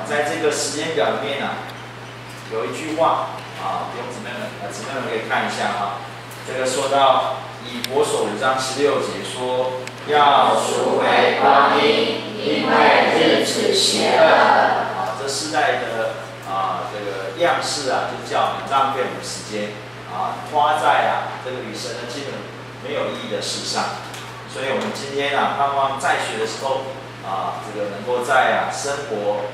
在这个时间表里面有一句话弟兄姊妹们可以看一下这个说到以弗所5章16节说，要赎回光阴，因为日子邪恶。这世代的这个样式就叫我们浪费我们时间花在这个与神的基本没有意义的事上。所以我们今天盼望在学的时候这个能够在生活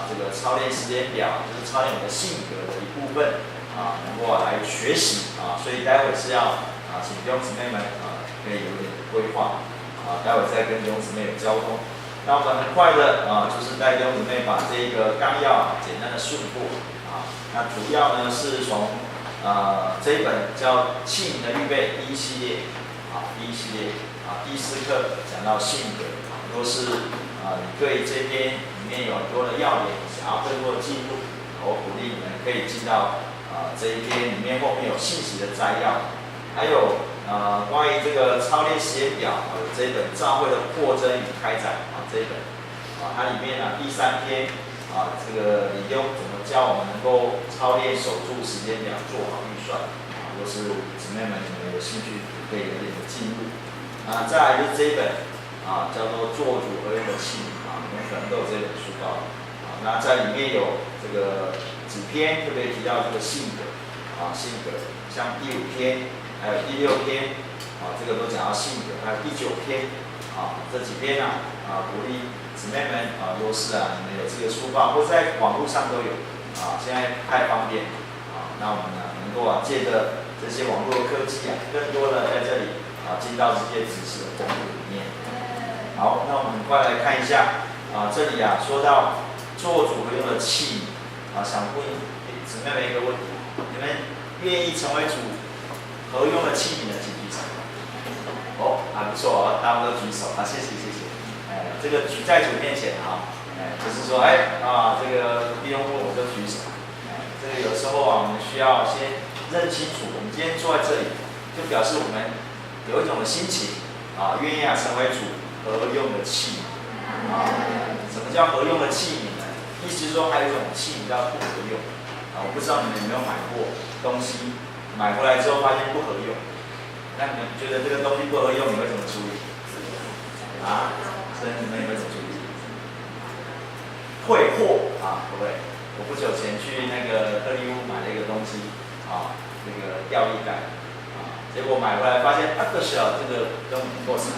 这个操练时间表，就是操练我们的性格的一部分能够来学习所以待会是要请弟兄姊妹们可以有点规划待会再跟弟兄姊妹有交通。那我们很快的就是带弟兄姊妹把这个纲要简单的顺过那主要呢是从这一本叫器皿的预备第一系列第4课讲到性格都是你对这篇里面有很多的要点想要更多的进入，我鼓励你们可以进到这一篇里面后面有信息的摘要，还有关于这个操练时间表这一本教会的扩增与开展这一本它里面第3篇这个李兄怎么教我们能够操练守住时间表，做好预算如果是姊妹们你们有兴趣可以有点的进入再来就是这一本叫做做主合用的器皿你们可能都有这本书那在里面有这个几篇特别提到这个性格像第5篇还有第6篇这个都讲到性格，还有第9篇这几篇鼓励姊妹们如果是你们有这个书报或者在网络上都有现在太方便那我们能够借着这些网络科技更多的在这里进到这些知识的丰富里面。好，那我们很快来看一下这里说到做主合用的器皿想问姊妹们一个问题，你们愿意成为主合用的器皿的请举手。还不错大家都举手谢谢。这个举在主面前不是说这个弟兄问我就举手这个有时候我们需要先认清楚，我们今天坐在这里，就表示我们有一种的心情愿意成为主合用的器皿什么叫合用的器皿呢？意思是说还有一种器皿叫不合用我不知道你们有没有买过东西，买回来之后发现不合用，那你们觉得这个东西不合用，你会怎么处理所以你们有没有怎么处理？退货对不对？我不久前去那个特利屋买了一个东西那个吊衣杆结果买回来发现这个根本不够长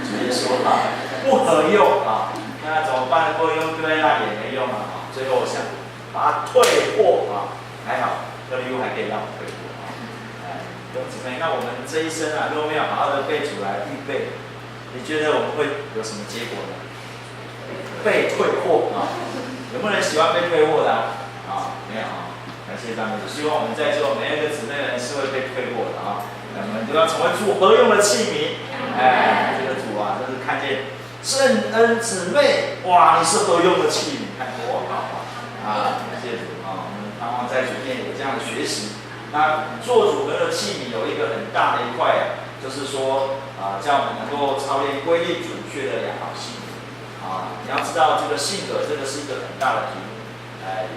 直接说不合用那怎么办？不合用对那也没用最后我想把它退货还好特利屋还可以让我退货弟兄姊妹，那我们这一生如果没有好好的被主来预备，你觉得我们会有什么结果呢？被退货有没有人喜欢被退货的没有感谢赞美主，希望我们在座每一个姊妹人是会被退货的我们都要成为主合用的器皿这个主真是看见圣恩姊妹哇，你是合用的器皿，看感谢主我们盼望在主面有这样的学习。那做主合用的器皿有一个很大的一块就是说叫我们能够操练规律准确的良好性格你要知道这个性格这个是一个很大的题目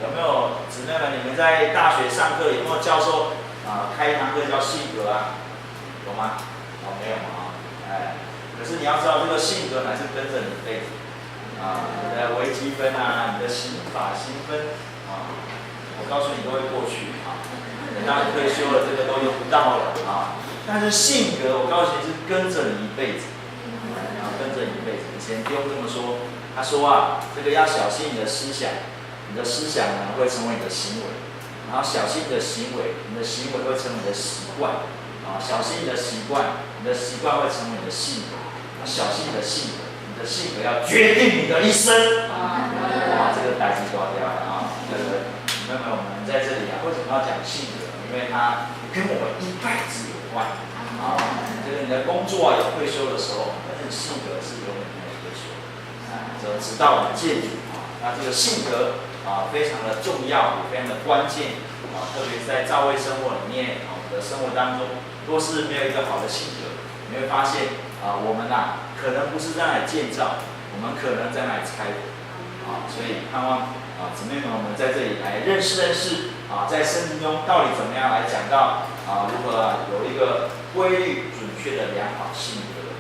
有没有姊妹们，你们在大学上课有没有教授开一堂课叫性格有吗？没有可是你要知道这个性格还是跟着你一辈子你的微积分你的刑法新分我告诉你都会过去等到你退休了这个都用不到了但是性格我告诉你是跟着你一辈子跟着你一辈子。以前不用这么说，他说这个要小心你的思想，你的思想会成为你的行为，然后小心你的行为，你的行为会成为你的习惯小心你的习惯，你的习惯会成为你的性格，小心你的性格，你的性格要决定你的一生这个代志大条这个你们我们在这里为什么要讲性格？因为它跟我们一辈子有关这个你的工作有退休的时候，但是性格是永远没有退休直到我们见主那这个性格非常的重要，也非常的关键特别是在教会生活里面我们的生活当中，若是没有一个好的性格，你会发现我们可能不是在那里建造，我们可能在那里拆所以盼望姊妹们，我们在这里来认识认识在圣经中到底怎么样来讲到如何有一个规律、准确的良好信德。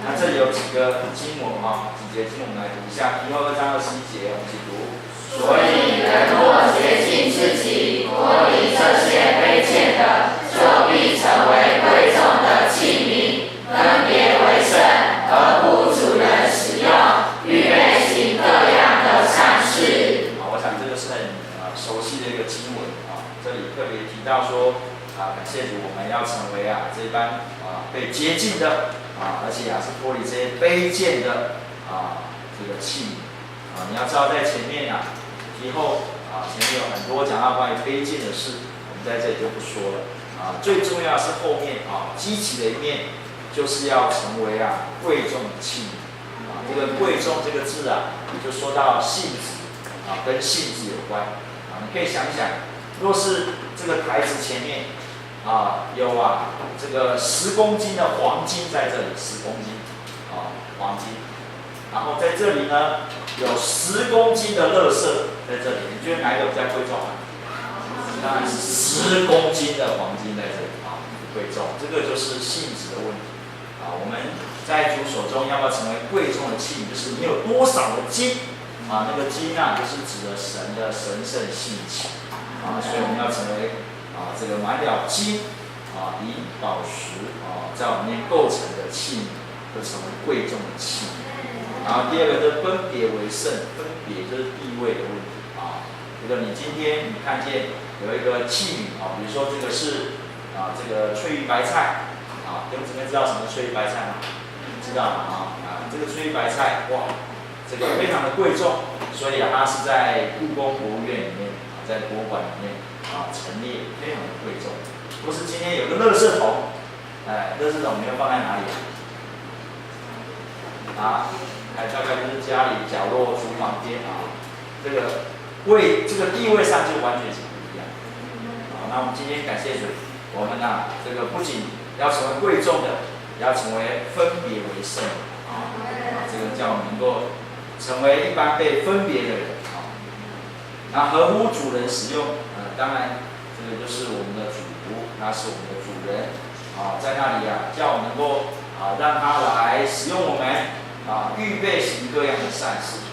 那这里有几个经文几节经文我们来读一下。提后2章21节，我们一起读。所以人若洁净自己，脱离这些卑贱的，就必成为贵重的器皿，分别为圣，合乎主人使用，预备行各样的善事。我想这个是很熟悉的一个经文这里特别提到说感谢主，我们要成为这般被洁净的而且是脱离这些卑贱的这个器皿你要知道在前面提后前面有很多讲到关于卑贱的事，我们在这里就不说了最重要的是后面积极的一面，就是要成为贵重的器皿这个贵重这个字就说到性质跟性质有关你可以想一想，若是这个台子前面有这个10公斤的黄金在这里，10公斤黄金，然后在这里呢有10公斤的垃圾在这里，你觉得哪一个比较贵重当然是10公斤的黄金在这里贵重，这个就是性质的问题我们在主手中要不要成为贵重的器皿，就是你有多少的金那个金就是指的神的神圣性情所以我们要成为这个满了金以宝石在我们里面构成的器皿，就成为贵重的器皿。然后第二个就是分别为圣，分别就是地位的问题这个你今天你看见有一个器皿比如说这个是这个翠玉白菜弟兄姊妹知道什么翠玉白菜吗？知道吗这个翠玉白菜这个非常的贵重，所以它是在故宫博物院里面在博物馆里面陈列，非常的贵重。不是今天有个垃圾桶，垃圾桶你要放在哪里大概就是家里角落、厨房边这个地位上就完全是不一样那我们今天感谢主，我们这个不仅要成为贵重的，也要成为分别为圣这个叫我们能够成为一般被分别的人那合乎主人使用当然这个就是我们的主，那是我们的主人在那里叫我们能够让他来使用我们预备行各样的善事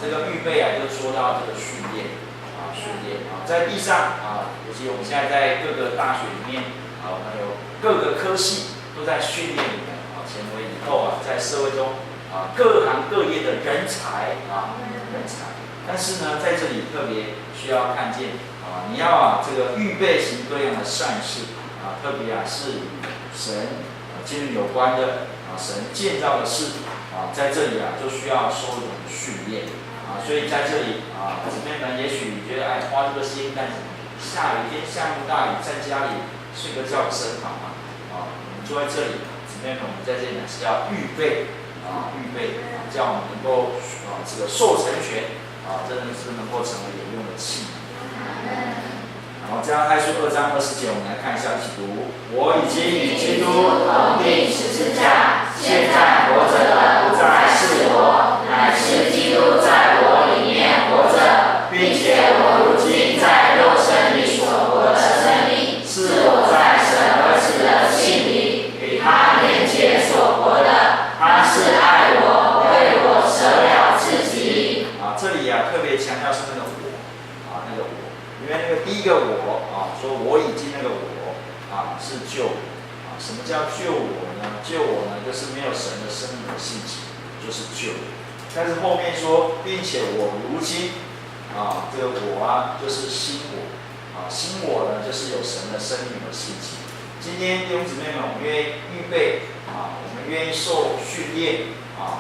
这个预备就说到这个训练在地上尤其我们现在在各个大学里面我们有各个科系都在训练你们成为以后在社会中各行各业的人才但是呢，在这里特别需要看见你要这个预备行各样的善事特别是与神经历有关的神建造的事在这里就需要受一种训练所以在这里姊妹们也许觉得花这个时间干什么？下雨天下那么大雨，在家里睡个觉不是很好吗？我们坐在这里，姊妹们我们在这里是要预备叫我们能够这个受成全真的是能够成为有用的器皿。然后加拉太书2章20节，我们来看一下，一起读：我已经与基督同定十字架，现在活着的不再是我，乃是基督在我里面活着，并且我如今在肉身里所活的生命，是我在神儿子的信里与他连结所活的。他是爱我，为我舍了自己。这里特别强调是那个我那个我。因为那个第一个我说我已经那个我是救我什么叫救我呢？救我呢，就是没有神的生命的性情，就是救。但是后面说，并且我如今这个我就是新我新我呢，就是有神的生命和性情。今天弟兄姊妹们，我们愿意预备我们愿意受训练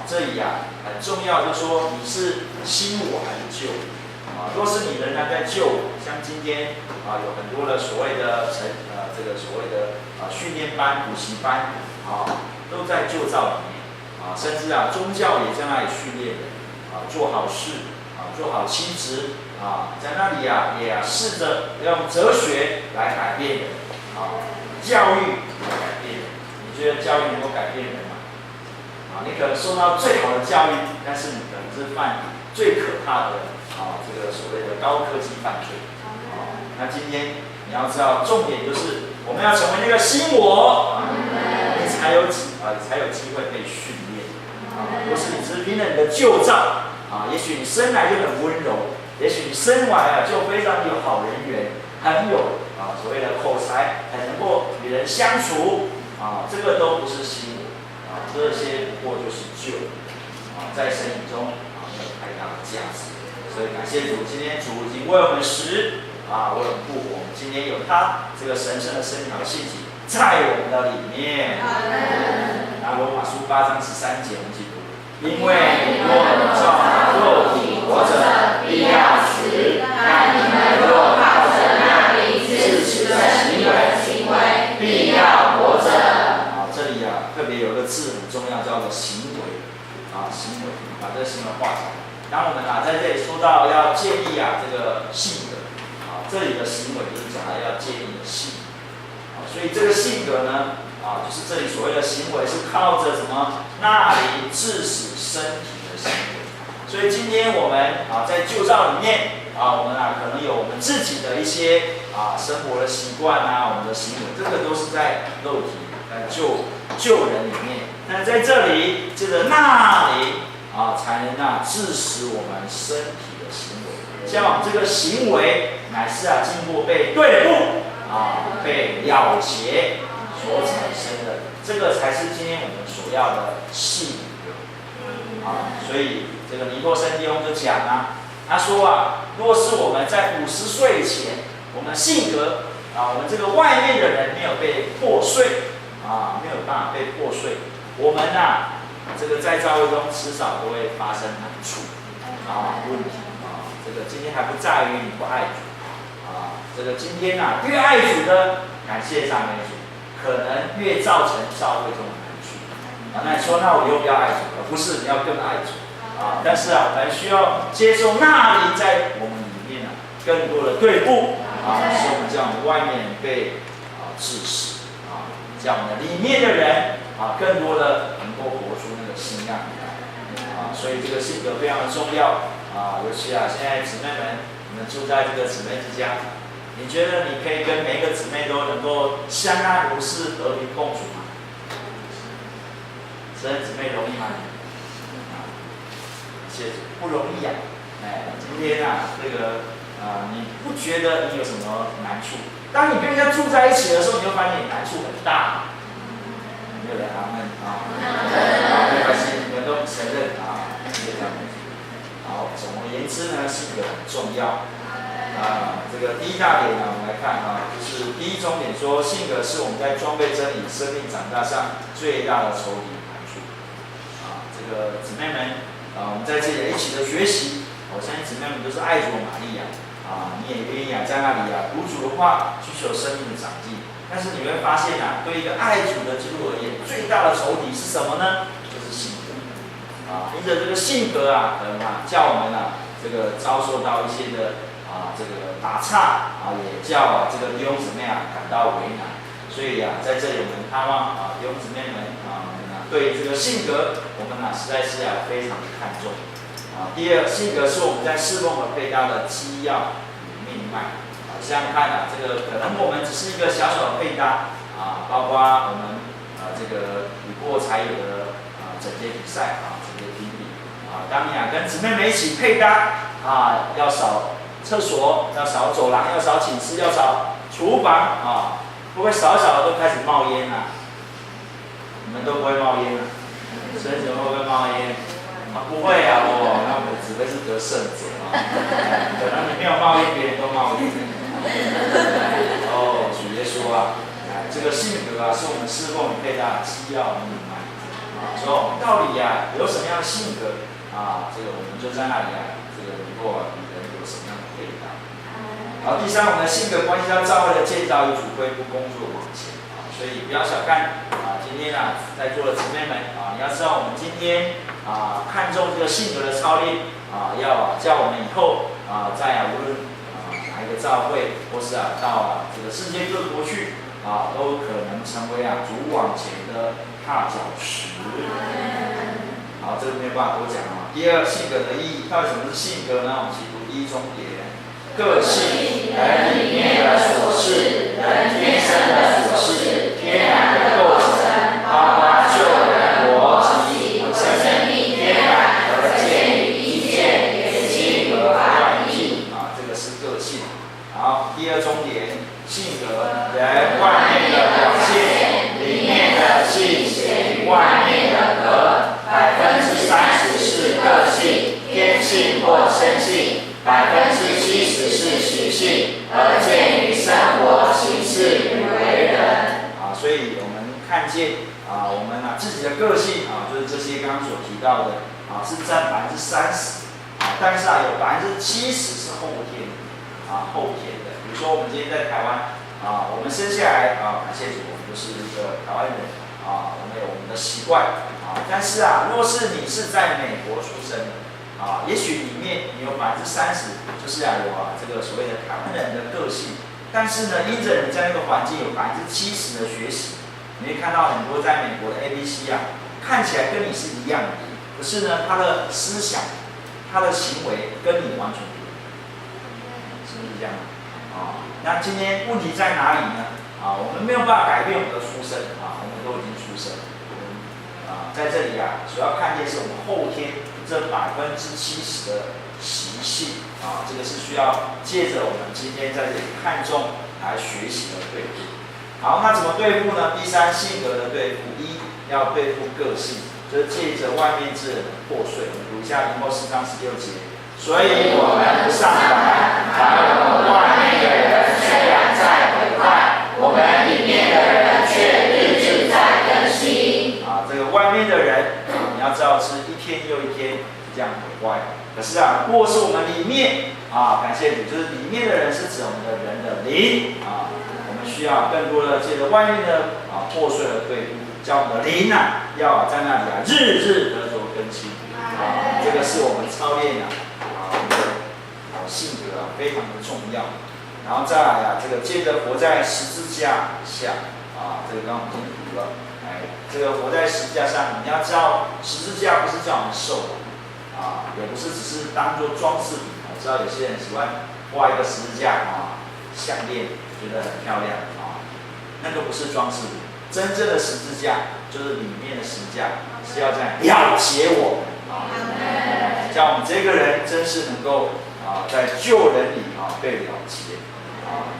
这里很重要，就是说你是新我还是旧我若是你仍然在救我，像今天有很多的所谓的这个所谓的训练班、补习班都在旧造里面甚至宗教也在那里训练人做好事做好妻子在那里也试着用哲学来改变人教育来改变人。你觉得教育能够改变人吗？你可能受到最好的教育，但是你可能是犯最可怕的这个所谓的高科技犯罪。那今天你要知道，重点就是我们要成为那个新我，你才有机会被训练。若是你只凭着你的旧造也许你生来就很温柔，也许你生来就非常有好人缘，很有所谓的口才，很能够与人相处这个都不是新我这些不过就是旧在生命中没有太大的价值。所以感谢主，今天主已经为我们为我们复活，我们今天有他这个神圣的生命和信息在我们的里面。那罗马书8章13节，我们一起读：因为你若照肉体活着，必要死；但你们若靠着那灵支持的行为，必要活着。这里特别有一个字很重要，叫做行为行为，把这个行为画起来。当我们在这里说到要建立这个性格这里的行为就是讲要建立性所以这个性格呢就是这里所谓的行为是靠着什么？那灵致死身体的行为。所以今天我们在旧造里面我们可能有我们自己的一些生活的习惯我们的行为，这个都是在肉体救人里面。但在这里这个那灵才能致使我们身体的行为，像这个行为乃是经过被对付被了结所产生的，这个才是今天我们所要的性格所以这个尼托生弟兄就讲他说若是我们在50岁以前，我们的性格我们这个外面的人没有被破碎没有办法被破碎，我们这个在教会中迟早都会发生难处问题这个今天还不在于你不爱主这个今天越爱主的，感谢赞美主，可能越造成教会中的难处那你说那我又不要爱主了？不是，你要更爱主但是我们需要接受那灵在我们里面更多的对付使我们这样外面被致死叫我们里面的人更多的能够活出那个新样所以这个性格非常的重要尤其现在姊妹们，你们住在这个姊妹之家，你觉得你可以跟每一个姊妹都能够相安无事、和平共处吗？姊妹容易吗？不容易今天这个你不觉得你有什么难处？当你跟人家住在一起的时候，你就发现你难处很大。没有人阿们没关系，你们都承认好，总而言之呢，性格很重要这个第一大点我们来看就是第一重点说，性格是我们在装备真理、生命长大上最大的仇敌难处这个姊妹们我们在这里一起的学习，我相信姊妹们都是爱主的玛利亚你也愿意在那里读主的话，去求生命的长进。但是你会发现对一个爱主的基督而言，最大的仇敌是什么呢？就是性格因着这个性格可能叫我们这个遭受到一些的这个打岔也叫这个弟兄姊妹感到为难。所以在这里我们盼望弟兄姊妹们对这个性格我们实在是非常的看重第二，性格是我们在侍奉和配搭的基要与命脉想想看这个可能我们只是一个小小的配搭包括我们这个雨过才有的整洁比赛整洁评比当你跟姊妹们一起配搭要扫厕所，要扫走廊，要扫寝室，要扫厨房会不会扫的都开始冒烟你们都不会冒烟孙子会不会冒烟不会那我只会是得胜者可能你没有冒烟，别人都冒烟主耶稣这个性格是我们侍奉与配搭的基要命脉所以我们到底有什么样的性格这个我们就在那里这个能够与人有什么样的配搭好，第三，我们的性格关系到教会的建造与主恢复工作往前所以不要小看今天在座的姊妹们你要知道我们今天看重这个性格的操练要叫我们以后在无论哪一个教会或是到这个世界各国去都可能成为主往前的踏脚石好，这个没有办法多讲第二，性格的意义，到底什么是性格呢？我们一起读第一中点，个性，人里面的所是，人天生的所是，天然的构成，包括救人活及生命天然而见于意见、眼睛和反应这个是个性。好，第二中点，性格，人外面的表现，里面的性显于外面的格，30%是个性、天性或生性，70%是习性，而见于生活形式与为人。所以我们看见我们自己的个性就是这些刚刚所提到的是占30%但是有70%是后天的。比如说我们今天在台湾我们生下来感谢主，我们就是一个台湾人我们有我们的习惯但是若是你是在美国出生的也许里面你有30%就是有这个所谓的台湾人的个性，但是呢，因着你在那个环境有70%的学习，你会看到很多在美国的 ABC 看起来跟你是一样的，可是呢，他的思想、他的行为跟你完全不一样，是不是这样？那今天问题在哪里呢？我们没有办法改变我们的出身我们都已经出生，在这里主要看见是我们后天这70%的习性这个是需要借着我们今天在这里看重来学习的对付。好，那怎么对付呢？第三，性格的对付，要对付个性，就是借着外面之人的破碎。我们读一下林后4章16节。所以我们不上反，反而我们外面的人虽然在毁坏，我们里面的人却日日在更新。这个外面的人你要知道是一天又一天这样毁坏。可是如果是我们里面感谢主，就是里面的人是指我们的人的灵我们需要更多的借着外面的破碎和对付，叫我们的灵要在那里日日得着更新这个是我们操练我们的性格非常的重要。然后再来这个借着活在十字架下这个刚刚我们已经读了这个活在十字架上，你要知道十字架不是叫我们受也不是只是当作装饰品。我知道有些人喜欢画一个十字架项链，觉得很漂亮那个不是装饰品。真正的十字架就是里面的十字架是要这样了结我们叫我们这个人真是能够在旧人里被了结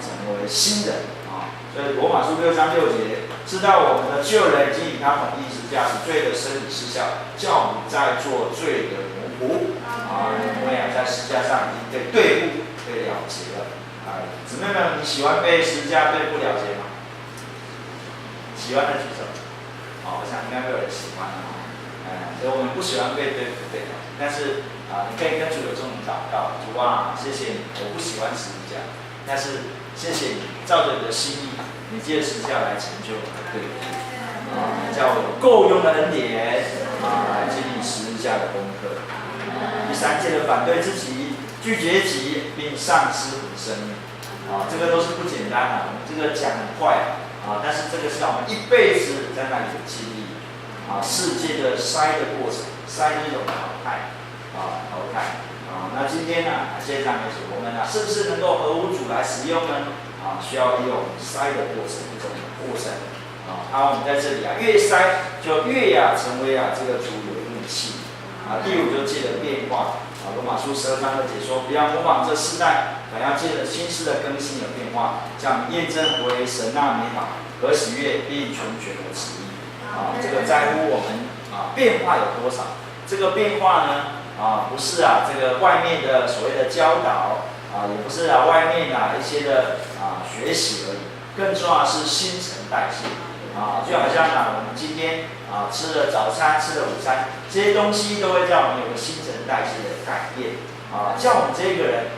成为新人所以罗马书6章6节，知道我们的旧人已经以他统一十字架使罪的身体失效，叫我们不再做罪的奴仆因为在十字架上已经被对付、被了结了姊妹们，你喜欢被十字架对付了结吗？喜欢的举手我想应该没有人喜欢所以我们不喜欢被对付、被了结，但是你可以跟主有这种祷告，主谢谢你，我不喜欢十字架，但是谢谢你照着你的心意，你借十字架来成就我的对付叫我有够用的恩典来经历十字架的功课。第三，借着反对自己、拒绝己，并丧失我的生命这个都是不简单我们这个讲很快但是这个是我们一辈子在那里的经历世界的筛的过程，筛是一种淘汰那今天谢谢赞美主，我们是不是能够合乎主来使用呢？需要利用筛的过程，一种过程我们在这里越筛就越成为这个主有用的器第5就借着变化罗马书12章2节说，不要模仿这世代，反要借着心思的更新和变化，将验证为神那美好和喜悦并纯全的旨意这个在乎我们变化有多少。这个变化呢不是这个外面的所谓的教导也不是外面一些的学习而已，更重要的是新陈代谢就好像我们今天吃了早餐、吃了午餐，这些东西都会让我们有个新陈代谢的改变叫我们这个人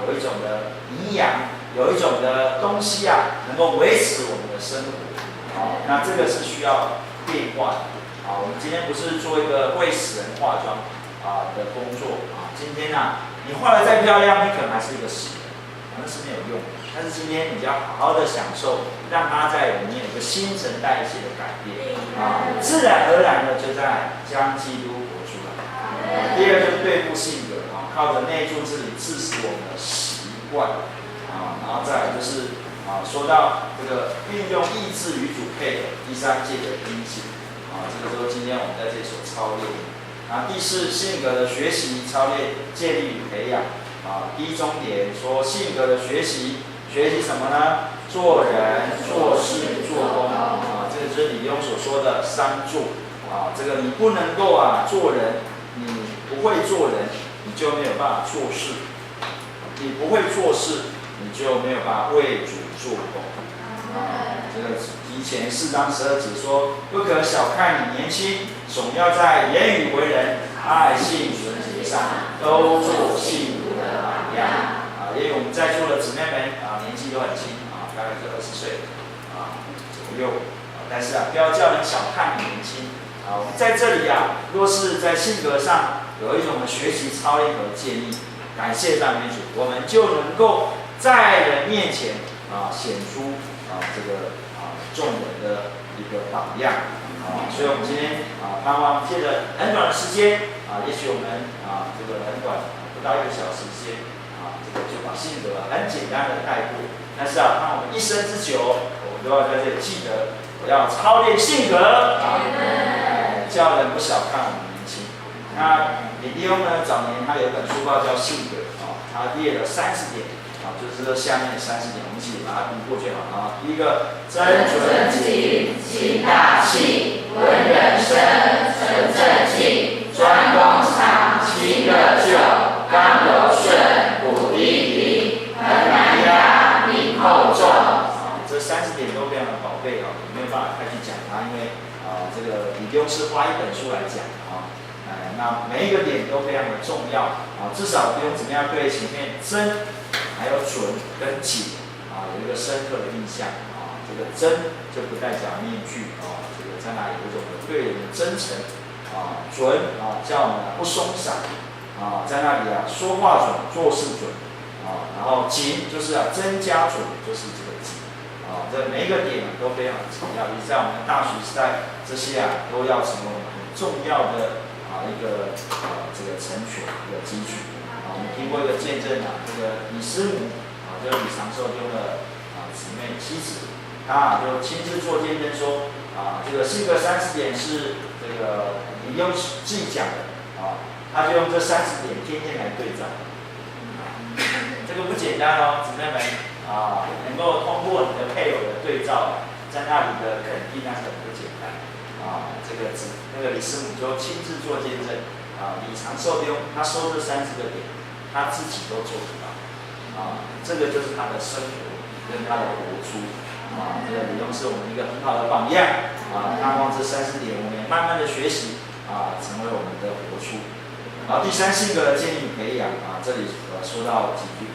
有一种的营养，有一种的东西能够维持我们的生活那这个是需要变化的我们今天不是做一个为死人化妆的工作今天你画得再漂亮，你可能还是一个死人那是没有用的。但是今天你要好好的享受，让它在里面有个新陈代谢的改变自然而然的就在将基督活出来第二就是对付性格啊，靠着内住之灵致使我们的习惯啊，然后再来就是说到这个运用意志与主配合，第三戒的因境啊，这个都是今天我们在这里所操练的。第四，性格的学习、操练、建立与培养啊。第一重点说性格的学习，学习什么呢？做人、做事、做工啊，这个就是李庸所说的三做啊。这个你不能够做人，你不会做人，你就没有办法做事；你不会做事，你就没有办法为主做工啊。这个提前4章12节说，不可小看你年轻，总要在言语为人、爱信、纯洁上，都做信徒的榜样啊。因为我们在座的姊妹们年纪都很轻大概是20岁左右但是不要叫人小看你年轻我们在这里若是在性格上有一种的学习操练和建立，感谢赞美主，我们就能够在人面前显出这个众人的一个榜样所以我们今天盼望借着很短的时间也许我们这个很短不到1个小时间这个就把性格很简单的带过，但是盼我们一生之久，我们都要在这里记得，我要操练性格叫人不小看我们年轻。那李利翁呢，早年他有一本书报叫《性格》他列了30点就是这下面的30点，我们一起把它读过就好第一个，真纯情，心大气，温忍生，存正静，专攻长，亲热旧，刚柔顺，补低平，很难压，明厚重。这30点都非常的宝贝没有办法太去讲它，因为这个李庸是花一本书来讲那每一个点都非常的重要至少不用怎么样对前面真还有准跟紧有一个深刻的印象这个真就不戴假面具这个在那里有一种对人的真诚准叫我们不松散在那里说话准，做事准然后紧就是增加准，就是这个紧这每一个点都非常的重要，也在我们的大学时代，这些都要成为我们很重要的一个这个成全的基础我们听过一个见证这个李师母就是李长寿兄的姊妹妻子，她就亲自做见证说这个性格30点是这个李庸自己讲的他就用这30点天天来对照这个不简单姊妹们能够通过你的配偶的对照，在那里的肯定那是很不简单这个那个李师母就亲自做见证李长寿兄他收这30个点，他自己都做不到这个就是他的生活跟他的活出这个李庸是我们一个很好的榜样盼望这30点我们也慢慢的学习成为我们的活出第三，性格的建立与培养这里说到几句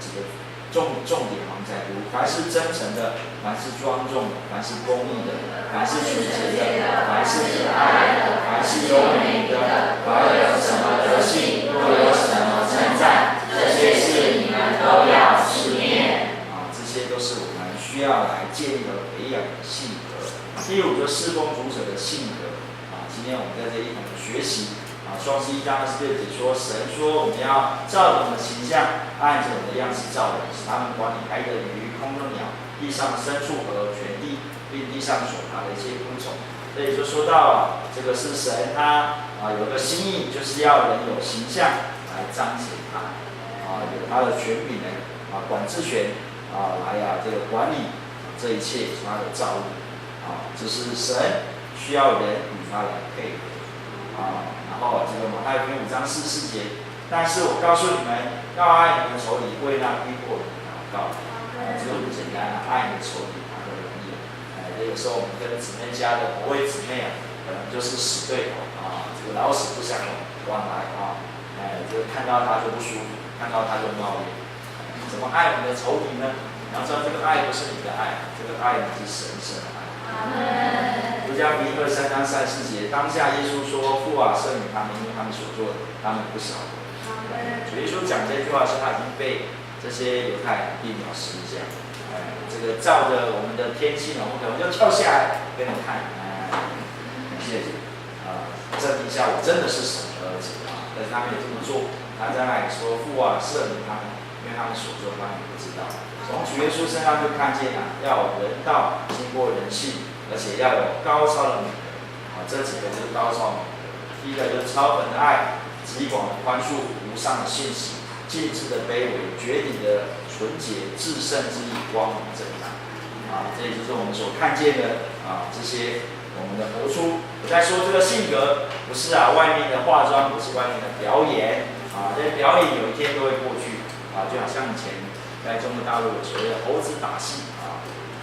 几个重点我们在读，凡是真诚的，凡是庄重的，凡是公义的，凡是纯洁的，凡是可爱的，凡是优美的，凡有什么德性，若有什么称赞，这些事你们都要实验这些都是我们需要来建立和培养的性格。第5，就事工主者的性格今天我们在这一同学习创世1章26节说，神说我们要照着我们的形象，按着我们的样式造人，使他们管理海里的鱼、空中的鸟、地上的牲畜和全地，并地上所爬的一切昆虫。所以就说到这个是神他有个心意，就是要人有形象来彰显他有他的权柄管制权来这个管理这一切他的造物这是神需要人与他来配合然后这个马太福音5章44节，但是我告诉你们，要爱你们的仇敌，为那逼迫你们祷告这个不简单爱你的仇敌哪个容易有时候我们跟姊妹家的某位姊妹可能就是死对头这个老死不相往来这个看到他就不舒服，看到他就冒烟怎么爱我们的仇敌呢？你要知道这个爱不是你的爱，这个爱是神圣的爱路加福音23章34节，当下耶稣说：“父赦免他们，因为他们所做的，他们不晓得。”主耶稣讲这句话是他已经被这些犹太人钉了十字架。这个照着我们的天性我们可能就跳下来给你看。谢谢证明一下我真的是神的儿子啊。但是他们也这么做，他在那里说父啊，赦免他们，因为他们所做他们也不知道。从主耶稣身上就看见要有人道经过人性，而且要有高超的美德啊。这几个就是高超美德。第一个就是超本的爱，极广的宽恕，无上的信息，尽致的卑微，绝顶的纯洁，至圣之力，光明正大。啊，这也就是我们所看见的这些我们的活出。我在说这个性格，不是外面的化妆，不是外面的表演这些表演有一天都会过去就好像以前在中国大陆有所谓的猴子打戏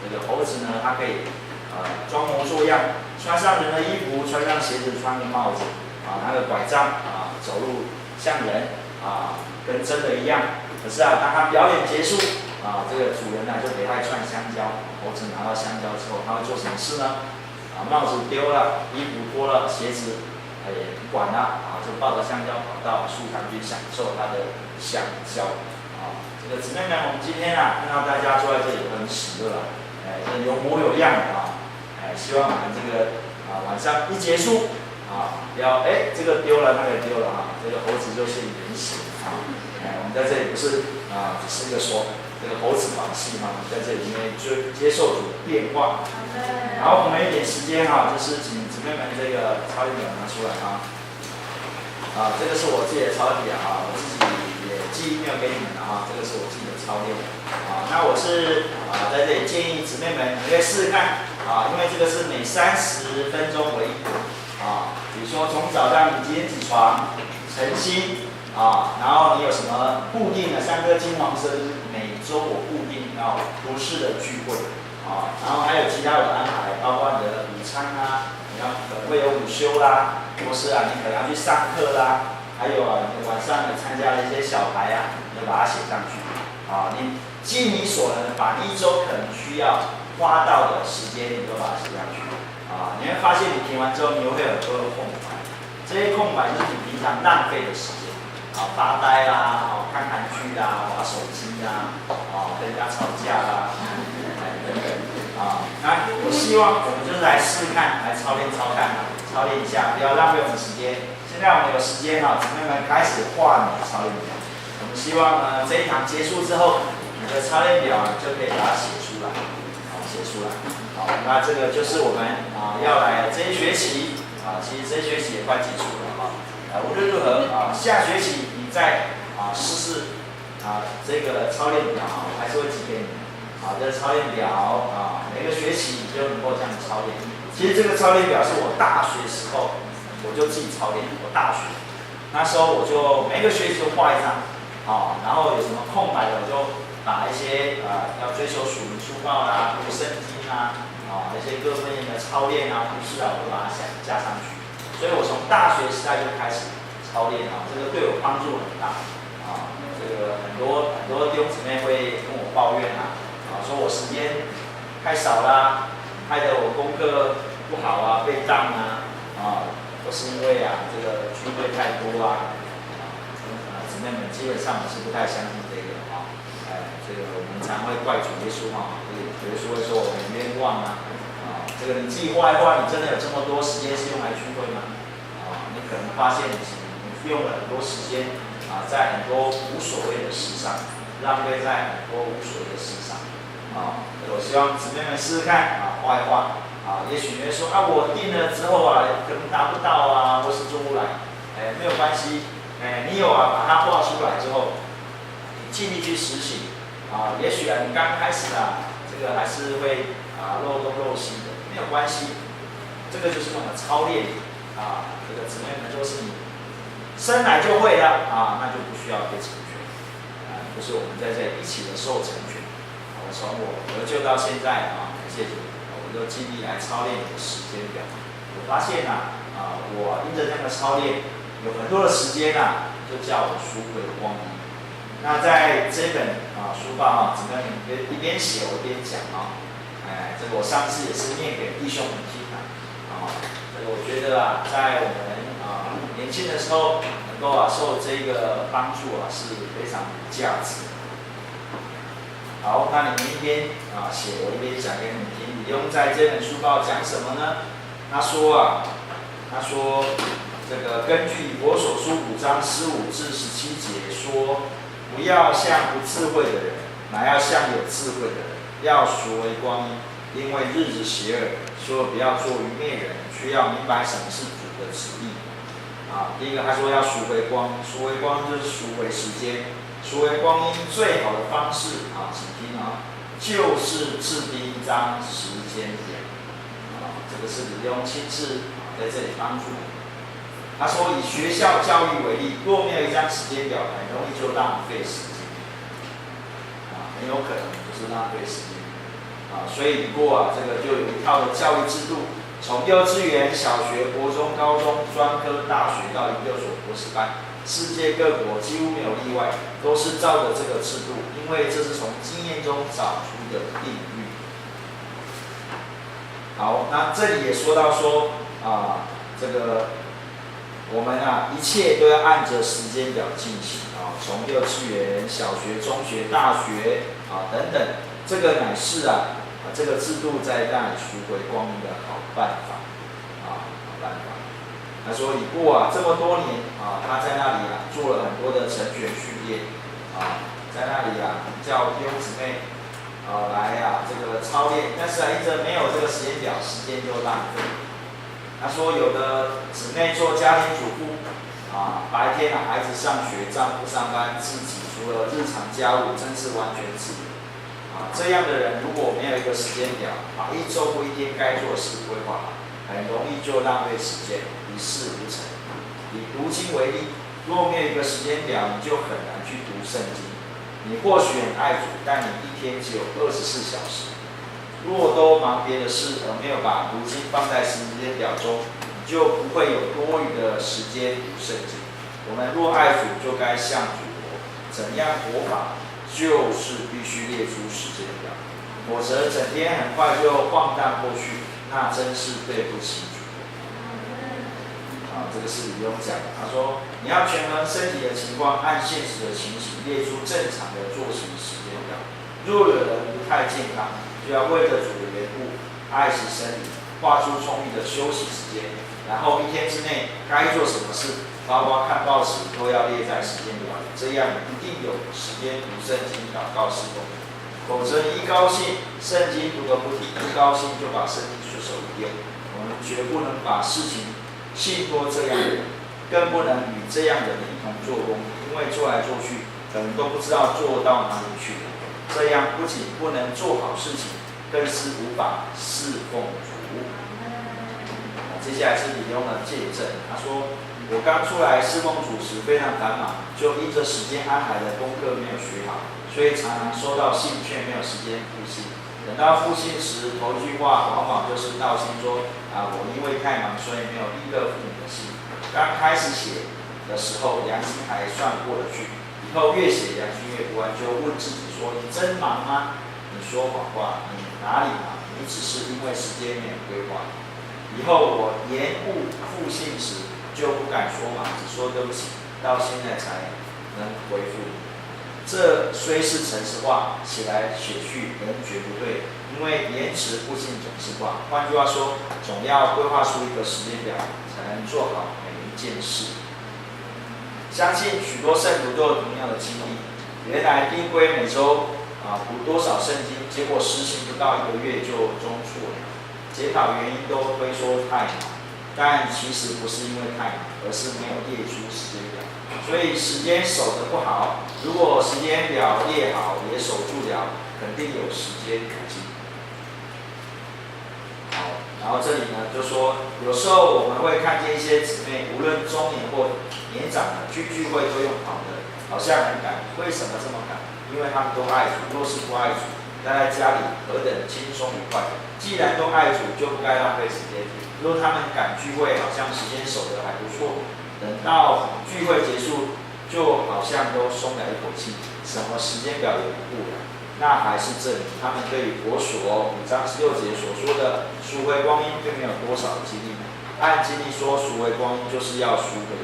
这个猴子呢，它可以装模作样，穿上人的衣服，穿上鞋子，穿个帽子拿个拐杖走路像人跟真的一样。可是当他表演结束这个主人就给他一串香蕉，猴子拿到香蕉之后，他会做什么事呢？帽子丢了，衣服脱了，鞋子也不管了就抱着香蕉跑到树上去享受他的香蕉这个姊妹们，我们今天看到大家坐在这里很喜乐有模有样希望我们这个晚上一结束不要这个丢了那个丢了这个猴子就是原形我们在这里不是只是一个说这个猴子把戏在这里面就接受主的变化。好，我们有点时间就是请姊妹们这个操练表拿出来这个是我自己的操练表我自己也寄 email 给你们了这个是我自己的操练那我是在这里建议姊妹们你可以试试看因为这个是每30分钟为一个比如说从早上你几点起床，晨星然后你有什么固定的3颗金黄色，就是每周我固定要不是的聚会然后还有其他的安排，包括你的午餐你要可能会有午休啦，或是你可能要去上课啦，还有你晚上你参加了一些小牌你就把它写上去你尽你所能把你一周可能需要花到的时间，你都把它写上去你会发现你评完之后，你会有很多的空白，这些空白就是你平常浪费的时间发呆啦，看韩剧啦，玩手机啦，跟人家吵架啦，等等那我希望我们就是来试试看，来操练一下，不要浪费我们时间。现在我们有时间姊妹们开始画你的操练表。我们希望呢这一堂结束之后，你的操练表就可以把它写出来，那这个就是我们要来这一学期其实这一学期也快结束了无论如何下学期你再试试这个操练表我还是会寄给你们这个操练表每个学期你就能够这样操练。其实这个操练表是我大学时候我就自己操练，我大学那时候我就每个学期就画一张然后有什么空白的我就把一些要追求属灵书报啦、读圣经一些各方面的操练故事我都把它加上去。所以我从大学时代就开始操练这个对我帮助很大这个很多弟兄姊妹会跟我抱怨说我时间太少啦，害得我功课不好被当都是因为这个聚会太多姊妹们基本上我是不太相信这个这个我们常会怪主耶稣主耶稣会说我很冤枉这个你自己画一画，你真的有这么多时间是用来聚会吗？你可能发现你用了很多时间在很多无所谓的事上，浪费在很多无所谓的事上我希望姊妹们试试看画一画也许你会说我定了之后可能达不到或是做不来没有关系你有把它画出来之后，你尽力去实行也许你刚开始这个还是会漏东漏西的，没有关系，这个就是我们操练这个姊妹们都是你生来就会的那就不需要被成全就是我们在这里一起的受成全从我得救到现在感谢主我就尽力来操练我的时间表。我发现我因着这样的操练有很多的时间就叫我赎回光阴。那在这本书报姊妹们一边写我一边讲这个我上次也是念给弟兄们听这个我觉得在我们年轻的时候能够受这个帮助是非常有价值的。好，那你们一边写我一边讲给你们听。李用在这本书报讲什么呢？他说这个根据以弗所书5章15至17节说，不要像不智慧的人，乃要像有智慧的人，要赎回光阴，因为日子邪恶，说不要做愚昧人，却要明白什么是主的旨意。第一个他说要赎回光阴，赎回光阴就是赎回时间，赎回光阴最好的方式请听就是制定一张时间表。这个是李用亲自在这里帮助我们。他说以学校教育为例，若没有一张时间表，很容易就浪费时间，很有可能就是浪费时间。所以不过这个就有一套的教育制度，从幼稚园、小学、国中、高中、专科、大学到研究所、博士班，世界各国几乎没有例外，都是照着这个制度，因为这是从经验中找出的定律。好，那这里也说到说这个我们一切都要按着时间表进行从幼稚园、小学、中学、大学等等，这个乃是这个制度在那里赎回光阴的好办法好办法。他说以过这么多年他在那里做了很多的成全训练在那里叫弟兄姊妹来这个操练，但是一直没有这个时间表，时间就浪费。他说有的姊妹做家庭主妇白天孩子上学，丈夫上班，自己除了日常家务真是完全自由这样的人如果没有一个时间表，把一周或一天该做的事规划好，很容易就浪费时间，一事无成。以读经为例，如果没有一个时间表，你就很难去读圣经。你或许很爱主，但你一天只有24小时。若都忙别的事，而没有把读经放在时间表中，你就不会有多余的时间读圣经。我们若爱主，就该向主活。怎样活法，就是必须列出时间表，否则整天很快就晃荡过去，那真是对不起主。这个是李勇讲的。他说你要权衡身体的情况，按现实的情形列出正常的作息时间表。若有人不太健康，就要为了主的缘故，爱惜身体，画出充裕的休息时间，然后一天之内该做什么事，包括看报纸，都要列在时间表里。这样一定有时间读圣经、祷告、事工。否则你一高兴，圣经读个不停；一高兴就把圣经随手一丢。我们绝不能把事情信托这样的人，更不能与这样的人一同做工，因为做来做去，可能都不知道做到哪里去。这样不仅不能做好事情，更是无法侍奉主。接下来是李用的见证，他说：“我刚出来侍奉主时非常繁忙，就因着时间安排的功课没有学好，所以常常收到信却没有时间复习。等到复信时，头一句话往往就是道歉说我因为太忙，所以没有立刻复你的信。刚开始写的时候，良心还算过得去，以后越写良心越不安，就问自己说：你真忙吗？你说谎话，你哪里忙？你只是因为时间没有规划。以后我延误复信时，就不敢说忙，只说对不起，到现在才能回复你。这虽是诚实话，写来写去仍绝不对，因为言辞不尽总是话。换句话说，总要规划出一个时间表，才能做好每一件事。相信许多圣徒都有同样的经历。原来定规每周读多少圣经，结果实行不到1个月就中辍了。检讨原因都推说太忙，但其实不是因为太忙，而是没有列出时间表。所以时间守得不好，如果时间表列好也守住了，肯定有时间途径。好，然后这里呢就说，有时候我们会看见一些姊妹，无论中年或年长的，去聚会都用跑的，好像很赶。为什么这么赶？因为他们都爱主，若是不爱主，待在家里何等轻松愉快。既然都爱主，就不该浪费时间。如果他们赶聚会，好像时间守得还不错，等到聚会结束，就好像都松了一口气，什么时间表也不顾了。那还是证明他们对于佛所5章16节所说的赎回光阴并没有多少经历。按经历说，赎回光阴就是要赎回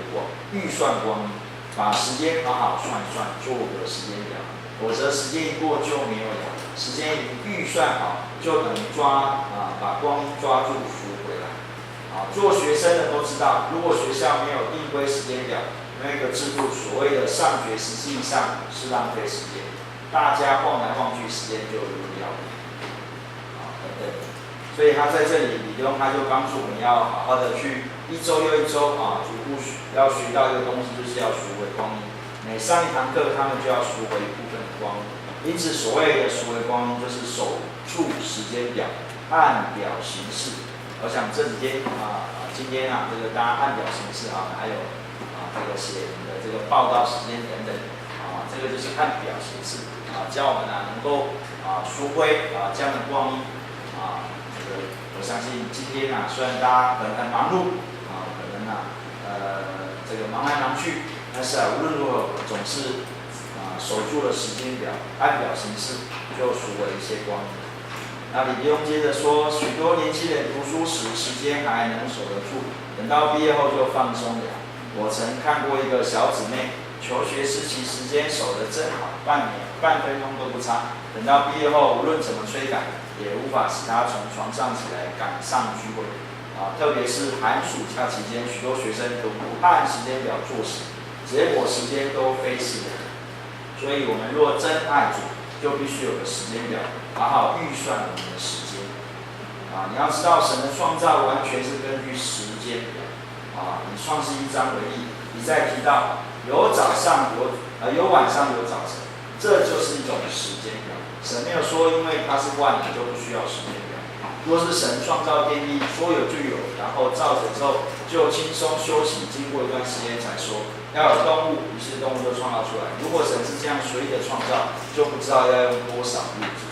预算光阴，把时间好好算一算，做个时间表，否则时间一过就没有了。时间预算好，就等于把光阴抓住赎回来。做学生的都知道，如果学校没有定规时间表，那个制度所谓的上学实际上是浪费时间，大家晃来晃去，时间就无聊等等。所以他在这里李东他就帮助我们要好好的去一周又一周逐步要学到一个东西，就是要赎回光阴。每上一堂课，他们就要赎回一部分的光阴。因此，所谓的赎回光阴，就是守住时间表，按表行事。我想这几天今天这个大家按表行事还有这个写你的这个报告时间等等这个就是按表行事教我们能够赎回这样的光阴这个我相信今天虽然大家可能很忙碌可能这个忙来忙去，但是无论如何总是守住了时间表，按表行事，就赎回一些光阴。那李弟兄接着说，许多年轻人读书时间还能守得住，等到毕业后就放松了。我曾看过一个小姊妹，求学时期时间守得真好，半分钟都不差。等到毕业后，无论怎么催赶，也无法使她从床上起来赶上聚会。特别是寒暑假期间，许多学生都不按时间表做事，结果时间都飞逝了。所以我们若真爱主，就必须有个时间表，好好预算我们的时间。你要知道，神的创造完全是根据时间表。以创世1章为例，一再提到有早上有晚上有早晨，这就是一种时间表。神没有说因为它是万能就不需要时间表。若是神创造天地，说有就有，然后造成之后就轻松休息，经过一段时间才说要有动物，于是动物就创造出来。如果神是这样随意的创造，就不知道要用多少日子。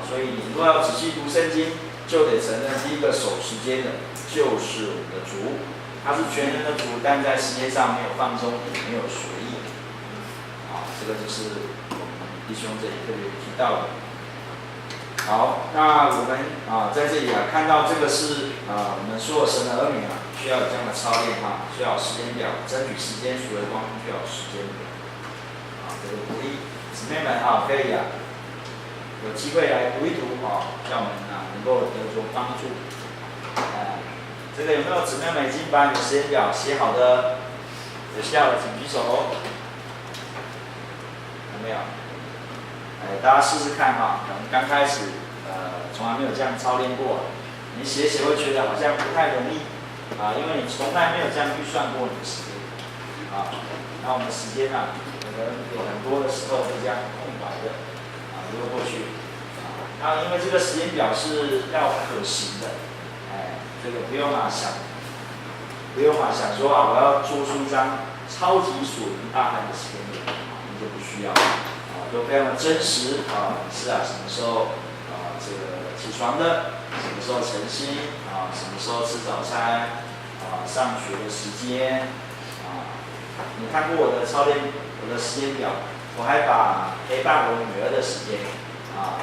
所以你若要仔细读圣经，就得承认第一个守时间的就是我们的主，他是全能的主，但在时间上没有放松，也没有随意。这个就是我们弟兄这里特别提到的。好，那我们在这里看到这个是我们所有神的儿女需要有这样的操练需要有时间表，争取时间赎回光阴需要有时间表。这个鼓励姊妹们可以有机会来读一读让我们能够得着帮助。这个有没有姊妹们已经把你的时间表写好的？有需要的请举手。有没有？大家试试看可能刚开始从来没有这样操练过，你写会觉得好像不太容易因为你从来没有这样预算过你的时间那我们的时间可能有很多的时候是这样空白的溜过去那因为这个时间表是要可行的，这个不用想说我要做出一张超级属灵大汉的时间表你就不需要都非常的真实是什么时候这个起床的，什么时候晨曦什么时候吃早餐上学的时间你看过我的操练我的时间表，我还把陪伴我女儿的时间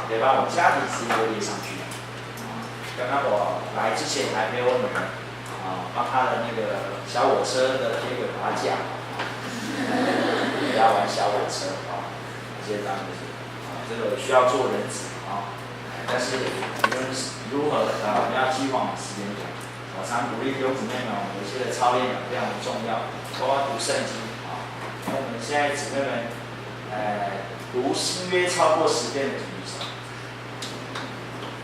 陪伴我家庭时间都列上去刚刚我来之前还陪我女儿帮她的那个小火车的铁轨把它架给她玩小火车这些当然就是这个需要做人子但是无论如何你要计划时间表。我常鼓励弟兄姊妹们，我们有些的操练非常的重要，包括读圣经因为我们现在姊妹们读新约超过10遍的举手。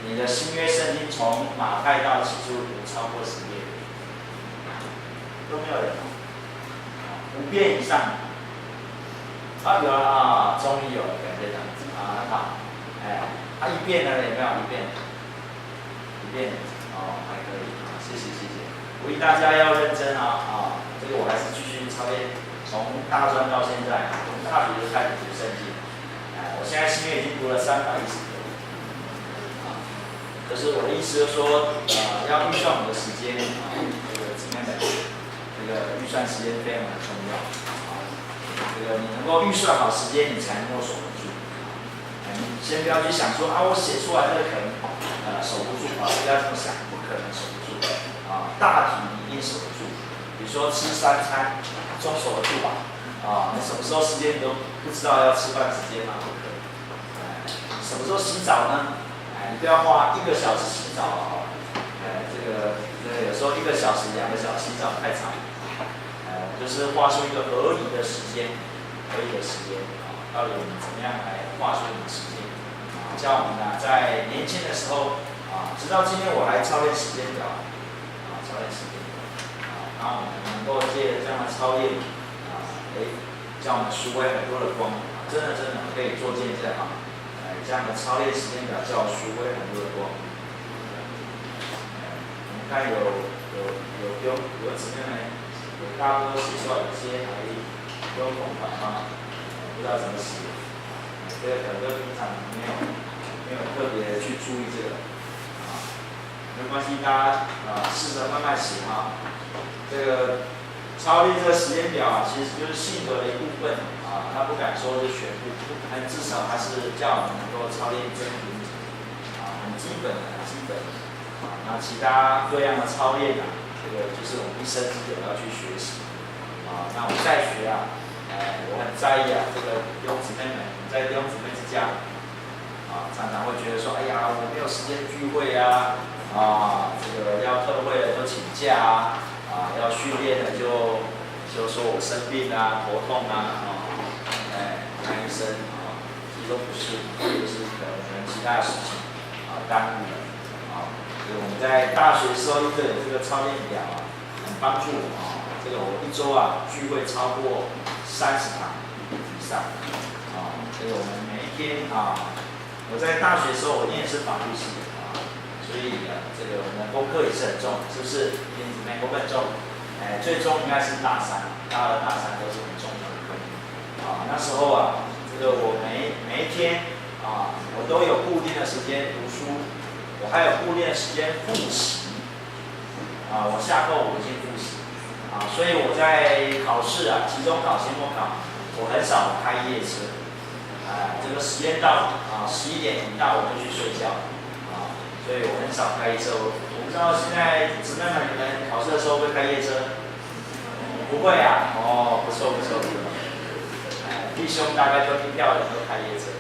你的新约圣经从马太到启示录读超过10遍，都没有人5遍以上。有终于有了，感谢很好。1遍呢？有没有1遍？1遍还可以谢谢。鼓励大家要认真这个我还是继续操练，从大专到现在，从大学就开始读圣经。我现在新约已经读了310遍。就是我的意思，就是说要预算我们的时间这个姊妹们，这个预算时间非常的重要这个你能够预算好时间，你才能够守得住你先不要去想说我写出来这个可能守不住不要这么想，不可能守不住大体你一定守得住。比如说吃3餐，总守得住吧你什么时候时间你都不知道要吃饭时间吗？不可能什么时候洗澡呢？你不要花1个小时洗澡这个有时时候1个小时、2个小时洗澡太长，就是画出一个合理的时间，到底我们怎么样来画出一个时间？叫我们在年轻的时候直到今天我还操练时间表，然后我们能够借着这样的操练叫我们赎回很多的光，真的可以做见证这样的操练时间表叫我赎回很多的光。我们看有姊妹们，有大多写出来，有些还有空白不知道怎么写，这个可能平常没有特别去注意这个没关系，大家试着慢慢写这个操练这个时间表其实就是性格的一部分他不敢说是全部，但至少它是叫我们能够操练真理很基本那其他各样的操练这个就是我们一生之久要去学习那我们在学我很在意这个弟兄姊妹们，在弟兄姊妹之家常常会觉得说，哎呀，我没有时间聚会这个要特会的就请假要训练的就说我生病头痛看医生其实都不是，就是可能其他的事情耽误了所以我们在大学时候一直有这个操练表很帮助我这个我一周聚会超过30堂以上所以我们每一天我在大学的时候我念的是法律系所以这个我们功课也是很重，是不是？弟兄姊妹功课很重，最终应该是大3、大2、大3都是很重要的课那时候这个我每一天我都有固定的时间读书，我还有固定的时间复习我下课我会去复习所以我在考试期中考、期末考，我很少开夜车这个时间到11点一到我就去睡觉所以我很少开夜车。我不知道现在姊妹们你们考试的时候会开夜车？不会不错。弟兄大概都听票的人都开夜车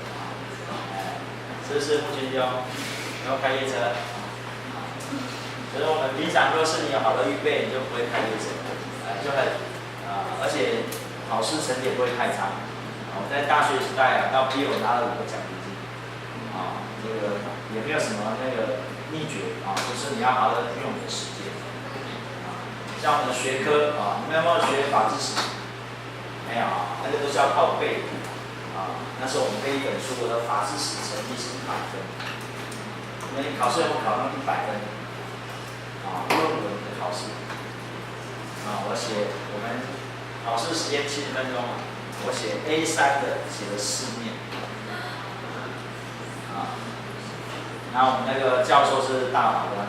是不是？木君兄没有开夜车所以我们平常若是你有好的预备，你就不会开夜车就很而且考试成绩也不会太差我在大学时代到毕业我拿了5个奖学金这个也没有什么那个秘诀就是你要好好的运用你的时间像我们的学科你们有没有学法制史？没有那个都是要靠背那时候我们背一本书，我的法制史成绩是100分我们考试有没有考到100分论文的考试我写我们考试时间70分钟我写 A3 的写了4面然后我们那个教授是大法官，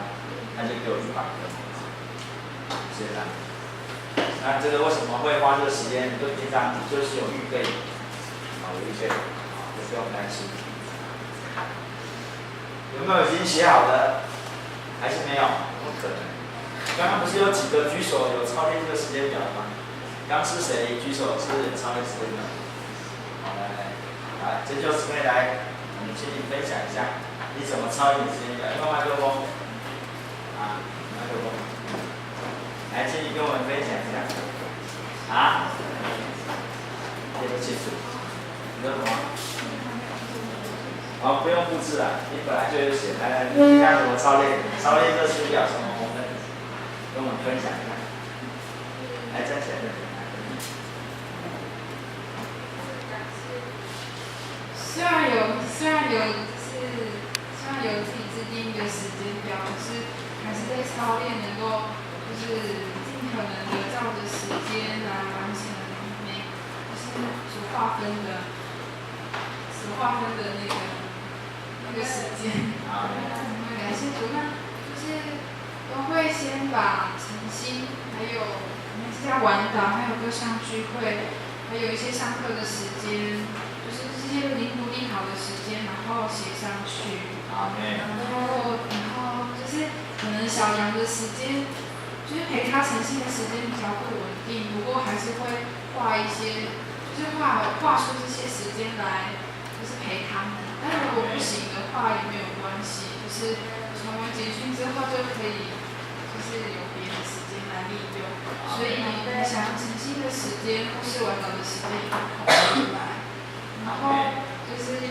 他就给我100分谢谢他那这个为什么会花这个时间？就平常就是有预备就不用担心有没有已经写好的？还是没有？不可能刚刚不是有几个举手有操练这个时间表吗？刚是谁举手是有操练时间表？来，这就是可以来，我们请你分享一下，你怎么操练时间表？用麦克风，麦克风，来，请你跟我们分享一下。听不清楚，你说什么？不用复制你本来就有写。来，你看怎么操练？操练这时间表什么？跟我们分享一下。来，站起来。虽然有自己制定一个时间表，可是还是在操练能够就是尽可能的照着时间来完成所划分的那个时间。感谢主，那就是都会先把晨星，还有我们这家晚岛，还有各项聚会，还有一些上课的时间。就是这些已经固定好的时间，然后写上去。然后就是可能小杨的时间，就是陪他晨星的时间比较不稳定，不过还是会画一些，就是画出这些时间来，就是陪他们。但如果不行的话也没有关系，就是传完简讯之后就可以，就就是有别的时间来利用，所以你在想要晨星的时间或是晚祷的时间也会空出来。然后就是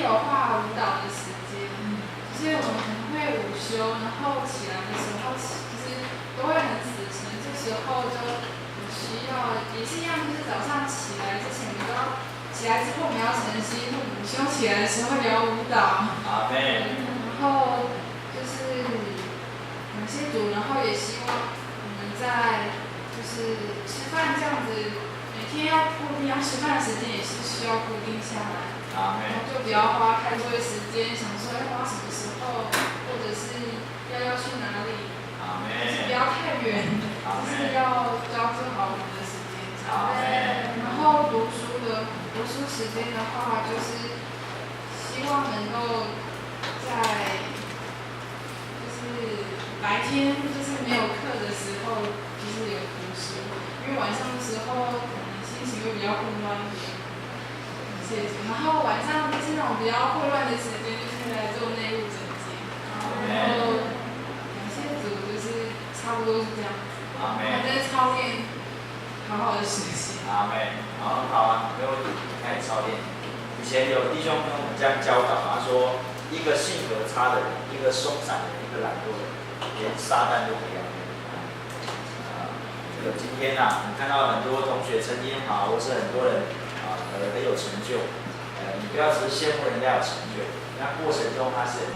有画舞蹈的时间，就是我们可能会午休，然后起来的时候就是都会很死沉，这时候就需要也是一样，就是早上起来之前，你都要起来之后你要晨星，午休起来的时候也要舞蹈。阿门。然后就是感谢主，然后也希望我们在就是吃饭这样子，每天要固定要吃饭的时间也是需要固定下来。阿门。然后就不要花太多的时间想说要花什么时候，或者是要去哪里。阿门。不要太远，就是要抓住好我们的时间。阿门。然后读书时间的话，就是希望能够在就是白天就是没有课的时候，就是有读书，因为晚上的时候可能心情会比较混乱一点。然后晚上就是那种比较混乱的时间，就是来做内务整洁。然后感谢主，就是差不多是这样。还在操练，好好的学习。阿门。好啊，没问题，开始操练。以前有弟兄跟我们这样教导，他说一个性格差的人，一个松散的人，一个懒惰的人，连撒旦都不要。今天你看到很多同学成绩很好，或是很多人很有成就，你不要只是羡慕人家有成就，那过程中他是